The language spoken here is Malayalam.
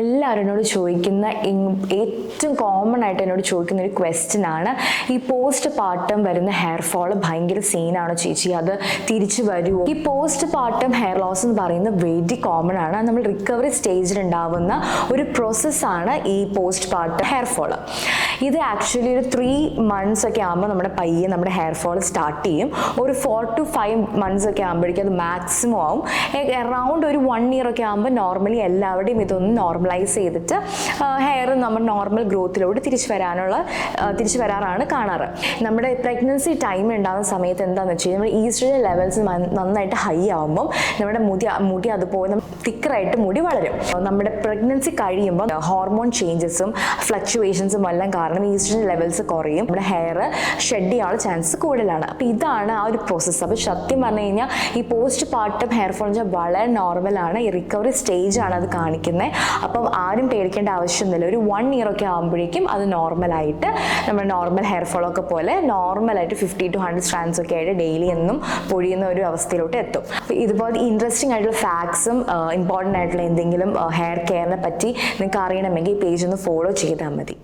എല്ലാവരും എന്നോട് ചോദിക്കുന്ന ഏറ്റവും കോമൺ ആയിട്ട് എന്നോട് ചോദിക്കുന്ന ഒരു ക്വസ്റ്റ്യൻ ആണ്, ഈ പോസ്റ്റ് പാർട്ടം വരുന്ന ഹെയർ ഫോൾ ഭയങ്കര സീനാണോ ചേച്ചി, അത് തിരിച്ചു വരുമോ? ഈ പോസ്റ്റ് പാർട്ടം ഹെയർ ലോസ് എന്ന് പറയുന്നത് വെരി കോമൺ ആണ്. നമ്മൾ റിക്കവറി സ്റ്റേജിൽ ഉണ്ടാവുന്ന ഒരു പ്രോസസ്സാണ് ഈ പോസ്റ്റ് പാർട്ടം ഹെയർ ഫോൾ. ഇത് ആക്ച്വലി ഒരു 3 months ഒക്കെ ആകുമ്പോൾ നമ്മുടെ ഹെയർ ഫോൾ സ്റ്റാർട്ട് ചെയ്യും. ഒരു 4 to 5 months ഒക്കെ ആകുമ്പോഴേക്കും അത് മാക്സിമം ആവും. അറൗണ്ട് ഒരു 1 year ഒക്കെ ആകുമ്പോൾ നോർമലി എല്ലാവരുടെയും ഇതൊന്ന് നോർമലൈസ് ചെയ്തിട്ട് ഹെയർ നമ്മൾ നോർമൽ ഗ്രോത്തിലോട്ട് തിരിച്ചു വരാറാണ് കാണാറ്. നമ്മുടെ പ്രഗ്നൻസി ടൈം ഉണ്ടാകുന്ന സമയത്ത് എന്താണെന്ന് വെച്ച് കഴിഞ്ഞാൽ ഈസ്ട്രജൻ ലെവൽസ് നന്നായിട്ട് ഹൈ ആകുമ്പോൾ നമ്മുടെ മുടി അതുപോലെ തിക്കറായിട്ട് മുടി വളരും. നമ്മുടെ പ്രഗ്നൻസി കഴിയുമ്പോൾ ഹോർമോൺ ചേഞ്ചസും ഫ്ലക്ച്വേഷൻസും എല്ലാം കാരണം ഈസ്ട്രജൻ ലെവൽസ് കുറയും, നമ്മുടെ ഹെയർ ഷെഡ് ചെയ്യാനുള്ള ചാൻസ് കൂടുതലാണ്. അപ്പോൾ ഇതാണ് ആ ഒരു പ്രോസസ്സ്. അപ്പോൾ സത്യം പറഞ്ഞു കഴിഞ്ഞാൽ ഈ പോസ്റ്റ് പാർട്ടം ഹെയർ ഫോൾ വളരെ നോർമലാണ്. ഈ റിക്കവറി സ്റ്റേജ് ആണ് അത് കാണിക്കുന്നത്. അപ്പം ആരും പേടിക്കേണ്ട ആവശ്യമൊന്നുമില്ല. ഒരു 1 year ഒക്കെ ആകുമ്പോഴേക്കും അത് നോർമലായിട്ട് നമ്മുടെ നോർമൽ ഹെയർ ഫോൾ ഒക്കെ പോലെ നോർമലായിട്ട് 50 to 100 strands ഒക്കെ ആയിട്ട് ഡെയിലി എന്നും പൊഴിയുന്ന ഒരു അവസ്ഥയിലോട്ട് എത്തും. അപ്പോൾ ഇതുപോലെ ഇൻട്രസ്റ്റിംഗ് ആയിട്ടുള്ള ഫാക്ട്സും ഇമ്പോർട്ടൻ്റ് ആയിട്ടുള്ള എന്തെങ്കിലും ഹെയർ കെയറിനെ പറ്റി നിങ്ങൾക്ക് അറിയണമെങ്കിൽ ഈ പേജ് ഒന്ന് ഫോളോ ചെയ്താൽ മതി.